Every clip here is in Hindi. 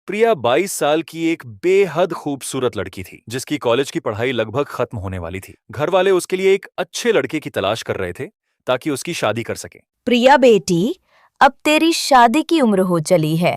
प्रिया 22 साल की एक बेहद खूबसूरत लड़की थी जिसकी कॉलेज की पढ़ाई लगभग खत्म होने वाली थी। घर वाले उसके लिए एक अच्छे लड़के की तलाश कर रहे थे ताकि उसकी शादी कर सके। प्रिया बेटी, अब तेरी शादी की उम्र हो चली है।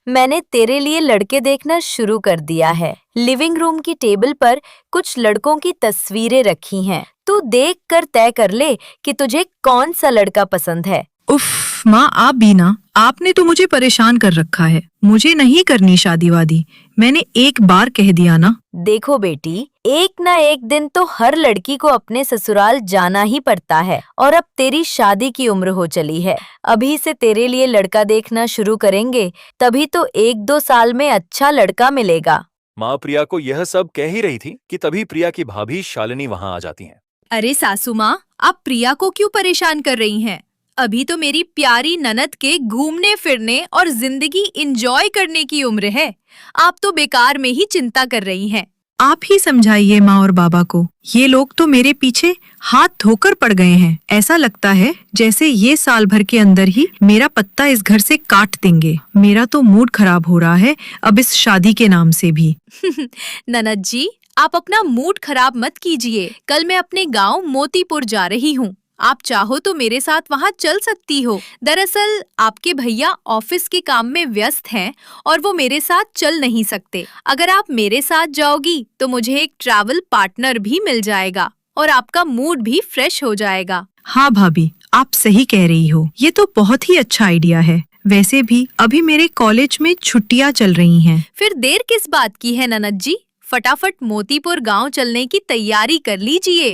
मैंने तेरे लिए लड़के देखना शुरू कर दिया है। लिविंग रूम की टेबल पर कुछ लड़कों की तस्वीरें रखी हैं। तू देख कर तय कर ले कि तुझे कौन सा लड़का पसंद है। उफ माँ, आप भी ना, आपने तो मुझे परेशान कर रखा है। मुझे नहीं करनी शादी वादी, मैंने एक बार कह दिया ना। देखो बेटी, एक ना एक दिन तो हर लड़की को अपने ससुराल जाना ही पड़ता है और अब तेरी शादी की उम्र हो चली है। अभी से तेरे लिए लड़का देखना शुरू करेंगे, तभी तो 1-2 साल में अच्छा लड़का मिलेगा। माँ प्रिया को यह सब कह ही रही थी कि तभी प्रिया की भाभी शालिनी वहां आ जाती हैं। अरे सासू माँ, आप प्रिया को क्यों परेशान कर रही हैं? अभी तो मेरी प्यारी ननद के घूमने फिरने और जिंदगी एंजॉय करने की उम्र है। आप तो बेकार में ही चिंता कर रही हैं। आप ही समझाइए माँ और बाबा को। ये लोग तो मेरे पीछे हाथ धोकर पड़ गए हैं। ऐसा लगता है जैसे ये साल भर के अंदर ही मेरा पत्ता इस घर से काट देंगे। मेरा तो मूड खराब हो रहा है अब इस शादी के नाम से भी। ननद जी, आप अपना मूड खराब मत कीजिए। कल मैं अपने गांव मोतीपुर जा रही हूँ। आप चाहो तो मेरे साथ वहाँ चल सकती हो। दरअसल आपके भैया ऑफिस के काम में व्यस्त हैं और वो मेरे साथ चल नहीं सकते। अगर आप मेरे साथ जाओगी तो मुझे एक ट्रैवल पार्टनर भी मिल जाएगा और आपका मूड भी फ्रेश हो जाएगा। हाँ भाभी, आप सही कह रही हो। ये तो बहुत ही अच्छा आइडिया है। वैसे भी अभी मेरे कॉलेज में छुट्टियाँ चल रही हैं। फिर देर किस बात की है ननद जी? फटाफट मोतीपुर गांव चलने की तैयारी कर लीजिए।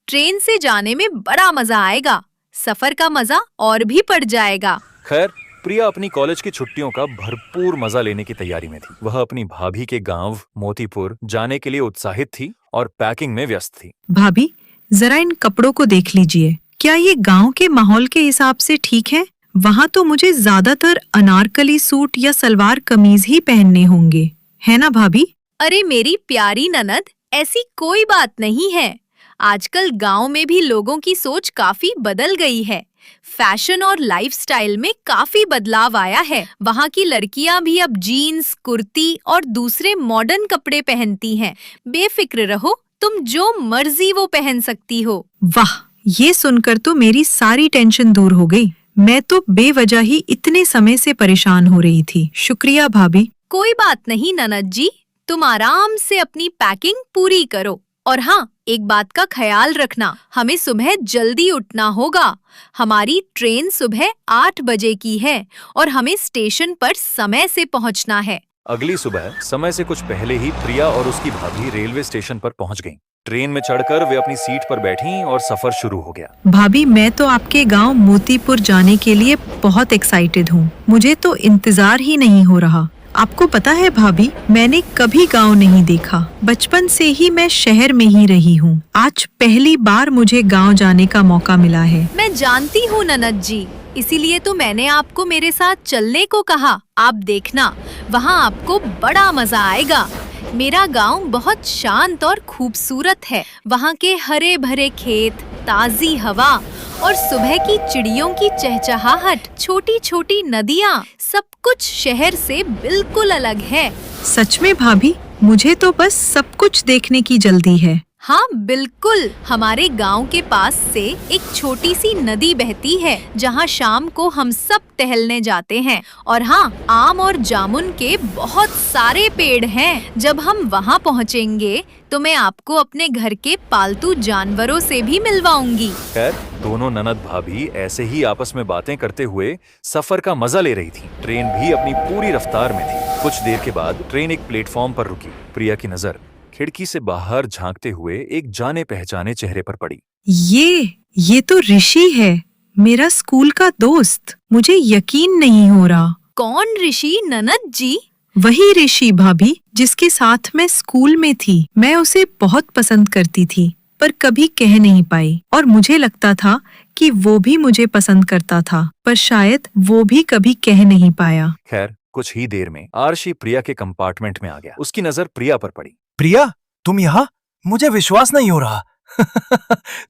ट्रेन से जाने में बड़ा मजा आएगा। सफर का मजा और भी बढ़ जाएगा। खैर, प्रिया अपनी कॉलेज की छुट्टियों का भरपूर मजा लेने की तैयारी में थी। वह अपनी भाभी के गांव मोतीपुर जाने के लिए उत्साहित थी और पैकिंग में व्यस्त थी। भाभी, जरा इन कपड़ों को देख लीजिए। क्या ये गांव के माहौल के हिसाब से ठीक है? वहाँ तो मुझे ज्यादातर अनारकली सूट या सलवार कमीज ही पहनने होंगे, है ना भाभी? अरे मेरी प्यारी ननद, ऐसी कोई बात नहीं है। आजकल गांव में भी लोगों की सोच काफी बदल गई है। फैशन और लाइफस्टाइल में काफी बदलाव आया है। वहाँ की लड़कियां भी अब जीन्स, कुर्ती और दूसरे मॉडर्न कपड़े पहनती हैं। बेफिक्र रहो, तुम जो मर्जी वो पहन सकती हो। वाह, ये सुनकर तो मेरी सारी टेंशन दूर हो गई। मैं तो बेवजह ही इतने समय से परेशान हो रही थी। शुक्रिया भाभी। कोई बात नहीं ननद जी, तुम आराम से अपनी पैकिंग पूरी करो। और हाँ, एक बात का ख्याल रखना, हमें सुबह जल्दी उठना होगा। हमारी ट्रेन सुबह 8 बजे की है और हमें स्टेशन पर समय से पहुंचना है। अगली सुबह समय से कुछ पहले ही प्रिया और उसकी भाभी रेलवे स्टेशन पर पहुंच गईं। ट्रेन में चढ़कर वे अपनी सीट पर बैठीं और सफर शुरू हो गया। भाभी, मैं तो आपके गांव मोतीपुर जाने के लिए बहुत एक्साइटेड हूँ। मुझे तो इंतजार ही नहीं हो रहा। आपको पता है भाभी, मैंने कभी गांव नहीं देखा। बचपन से ही मैं शहर में ही रही हूँ। आज पहली बार मुझे गांव जाने का मौका मिला है। मैं जानती हूँ ननद जी, इसीलिए तो मैंने आपको मेरे साथ चलने को कहा। आप देखना, वहाँ आपको बड़ा मजा आएगा। मेरा गांव बहुत शांत और खूबसूरत है। वहाँ के हरे भरे खेत, ताजी हवा और सुबह की चिड़ियों की चहचहाहट, छोटी छोटी नदियाँ, सब कुछ शहर से बिल्कुल अलग है। सच में भाभी, मुझे तो बस सब कुछ देखने की जल्दी है। हाँ बिल्कुल, हमारे गांव के पास से एक छोटी सी नदी बहती है जहाँ शाम को हम सब टहलने जाते हैं। और हाँ, आम और जामुन के बहुत सारे पेड़ हैं। जब हम वहाँ पहुँचेंगे तो मैं आपको अपने घर के पालतू जानवरों से भी मिलवाऊंगी। खैर, दोनों ननद भाभी ऐसे ही आपस में बातें करते हुए सफर का मजा ले रही थी। ट्रेन भी अपनी पूरी रफ्तार में थी। कुछ देर के बाद ट्रेन एक प्लेटफॉर्म पर रुकी। प्रिया की नजर खिड़की से बाहर झांकते हुए एक जाने पहचाने चेहरे पर पड़ी। ये तो ऋषि है, मेरा स्कूल का दोस्त। मुझे यकीन नहीं हो रहा। कौन ऋषि ननद जी? वही ऋषि भाभी, जिसके साथ मैं स्कूल में थी। मैं उसे बहुत पसंद करती थी पर कभी कह नहीं पाई, और मुझे लगता था कि वो भी मुझे पसंद करता था, पर शायद वो भी कभी कह नहीं पाया। खैर, कुछ ही देर में आरशी प्रिया के कंपार्टमेंट में आ गया। उसकी नजर प्रिया पर पड़ी। प्रिया, तुम यहाँ? मुझे विश्वास नहीं हो रहा।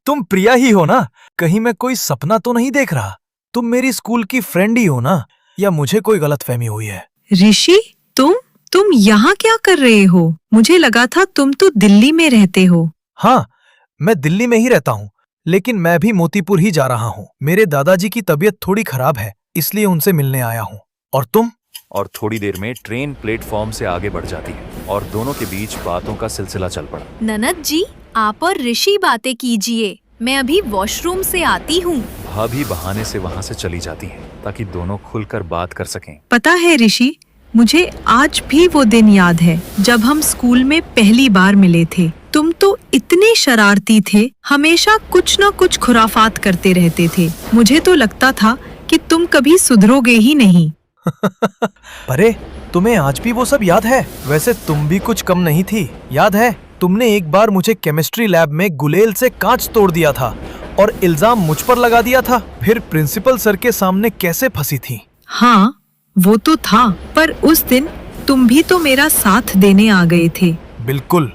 तुम प्रिया ही हो ना? कहीं मैं कोई सपना तो नहीं देख रहा? तुम मेरी स्कूल की फ्रेंड ही हो ना? या मुझे कोई गलतफहमी हुई है? ऋषि, तुम यहाँ क्या कर रहे हो? मुझे लगा था तुम तो दिल्ली में रहते हो। हाँ, मैं दिल्ली में ही रहता हूँ, लेकिन मैं भी मोतीपुर ही जा रहा हूँ। मेरे दादाजी की तबीयत थोड़ी खराब है, इसलिए उनसे मिलने आया हूँ। और तुम? और थोड़ी देर में ट्रेन प्लेटफॉर्म से आगे बढ़ जाती है और दोनों के बीच बातों का सिलसिला चल पड़ा। ननद जी, आप और ऋषि बातें कीजिए, मैं अभी वॉशरूम से आती हूँ। भाभी बहाने से वहां से चली जाती है ताकि दोनों खुलकर बात कर सकें। पता है ऋषि, मुझे आज भी वो दिन याद है जब हम स्कूल में पहली बार मिले थे। तुम तो इतने शरारती थे, हमेशा कुछ न कुछ खुराफात करते रहते थे। मुझे तो लगता था कि तुम कभी सुधरोगे ही नहीं। अरे, तुम्हें आज भी वो सब याद है? वैसे तुम भी कुछ कम नहीं थी। याद है, तुमने एक बार मुझे केमिस्ट्री लैब में गुलेल से कांच तोड़ दिया था और इल्जाम मुझ पर लगा दिया था। फिर प्रिंसिपल सर के सामने कैसे फंसी थी। हाँ, वो तो था, पर उस दिन तुम भी तो मेरा साथ देने आ गए थे। बिल्कुल,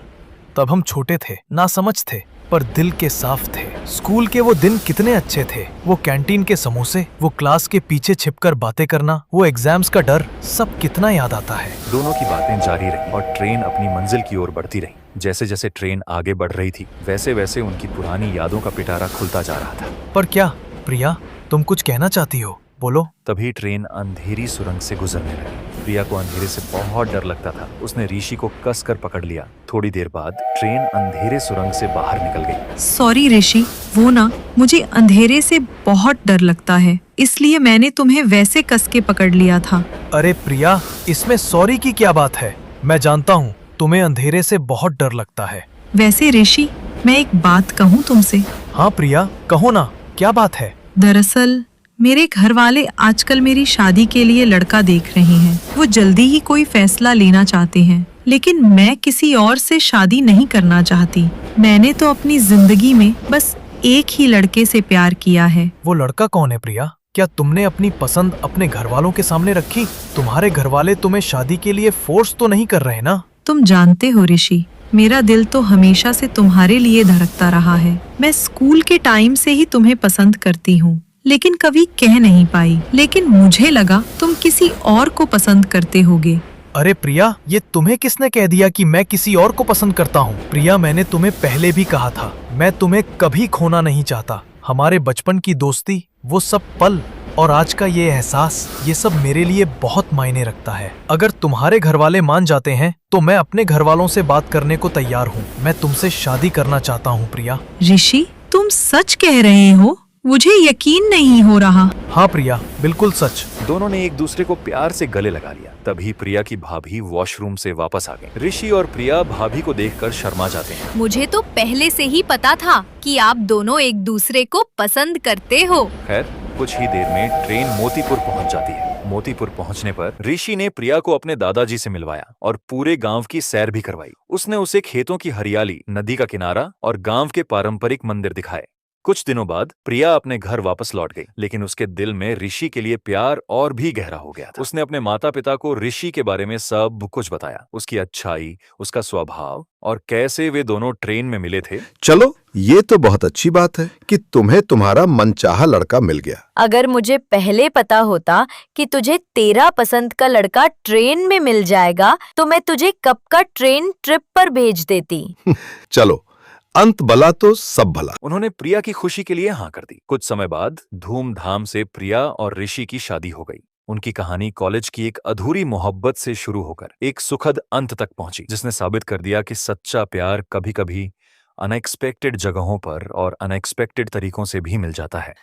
तब हम छोटे थे, नासमझ थे, पर दिल के साफ थे। स्कूल के वो दिन कितने अच्छे थे। वो कैंटीन के समोसे, वो क्लास के पीछे छिपकर बातें करना, वो एग्जाम्स का डर, सब कितना याद आता है। दोनों की बातें जारी रही और ट्रेन अपनी मंजिल की ओर बढ़ती रही। जैसे जैसे ट्रेन आगे बढ़ रही थी, वैसे वैसे उनकी पुरानी यादों का पिटारा खुलता जा रहा था। पर क्या प्रिया, तुम कुछ कहना चाहती हो? बोलो। तभी ट्रेन अंधेरी सुरंग से गुजरने लगी। प्रिया को अंधेरे से बहुत डर लगता था। उसने ऋषि को कसकर पकड़ लिया। थोड़ी देर बाद ट्रेन अंधेरे सुरंग से बाहर निकल गई। सॉरी ऋषि, वो ना, मुझे अंधेरे से बहुत डर लगता है, इसलिए मैंने तुम्हें वैसे कस के पकड़ लिया था। अरे प्रिया, इसमें सॉरी की क्या बात है? मैं जानता हूँ तुम्हें अंधेरे से बहुत डर लगता है। वैसे ऋषि, मैं एक बात कहूँ तुमसे? हाँ प्रिया, कहो ना, क्या बात है? दरअसल मेरे घर वाले आजकल मेरी शादी के लिए लड़का देख रहे हैं। वो जल्दी ही कोई फैसला लेना चाहते हैं, लेकिन मैं किसी और से शादी नहीं करना चाहती। मैंने तो अपनी जिंदगी में बस एक ही लड़के से प्यार किया है। वो लड़का कौन है प्रिया? क्या तुमने अपनी पसंद अपने घर वालों के सामने रखी? तुम्हारे घर वाले तुम्हें शादी के लिए फोर्स तो नहीं कर रहे ना? तुम जानते हो ऋषि, मेरा दिल तो हमेशा से तुम्हारे लिए धड़कता रहा है। मैं स्कूल के टाइम से ही तुम्हें पसंद करती हूँ, लेकिन कभी कह नहीं पाई। लेकिन मुझे लगा तुम किसी और को पसंद करते होगे। अरे प्रिया, ये तुम्हें किसने कह दिया कि मैं किसी और को पसंद करता हूँ? प्रिया, मैंने तुम्हें पहले भी कहा था, मैं तुम्हें कभी खोना नहीं चाहता। हमारे बचपन की दोस्ती, वो सब पल और आज का ये एहसास, ये सब मेरे लिए बहुत मायने रखता है। अगर तुम्हारे घर वाले मान जाते हैं तो मैं अपने घर वालों से बात करने को तैयार हूँ। मैं तुमसे शादी करना चाहता हूँ प्रिया। ऋषि, तुम सच कह रहे हो? मुझे यकीन नहीं हो रहा। हाँ प्रिया, बिल्कुल सच। दोनों ने एक दूसरे को प्यार से गले लगा लिया। तभी प्रिया की भाभी वॉशरूम से वापस आ गई। ऋषि और प्रिया भाभी को देखकर शर्मा जाते हैं। मुझे तो पहले से ही पता था कि आप दोनों एक दूसरे को पसंद करते हो। खैर, कुछ ही देर में ट्रेन मोतीपुर पहुंच जाती है। मोतीपुर पहुंचने पर ऋषि ने प्रिया को अपने दादाजी से मिलवाया और पूरे गांव की सैर भी करवाई। उसने उसे खेतों की हरियाली, नदी का किनारा और गांव के पारंपरिक मंदिर दिखाए। कुछ दिनों बाद प्रिया अपने घर वापस लौट गई, लेकिन उसके दिल में ऋषि के लिए प्यार और भी गहरा हो गया था। उसने अपने माता पिता को ऋषि के बारे में सब कुछ बताया, उसकी अच्छाई, उसका स्वभाव और कैसे वे दोनों ट्रेन में मिले थे। चलो, ये तो बहुत अच्छी बात है कि तुम्हें तुम्हारा मनचाहा लड़का मिल गया। अगर मुझे पहले पता होता कि तुझे तेरा पसंद का लड़का ट्रेन में मिल जाएगा, तो मैं तुझे कब का ट्रेन ट्रिप पर भेज देती। चलो, अंत भला तो सब भला। उन्होंने प्रिया की खुशी के लिए हाँ कर दी। कुछ समय बाद धूमधाम से प्रिया और ऋषि की शादी हो गई। उनकी कहानी कॉलेज की एक अधूरी मोहब्बत से शुरू होकर एक सुखद अंत तक पहुंची, जिसने साबित कर दिया कि सच्चा प्यार कभी-कभी अनएक्सपेक्टेड जगहों पर और अनएक्सपेक्टेड तरीकों से भी मिल जाता है।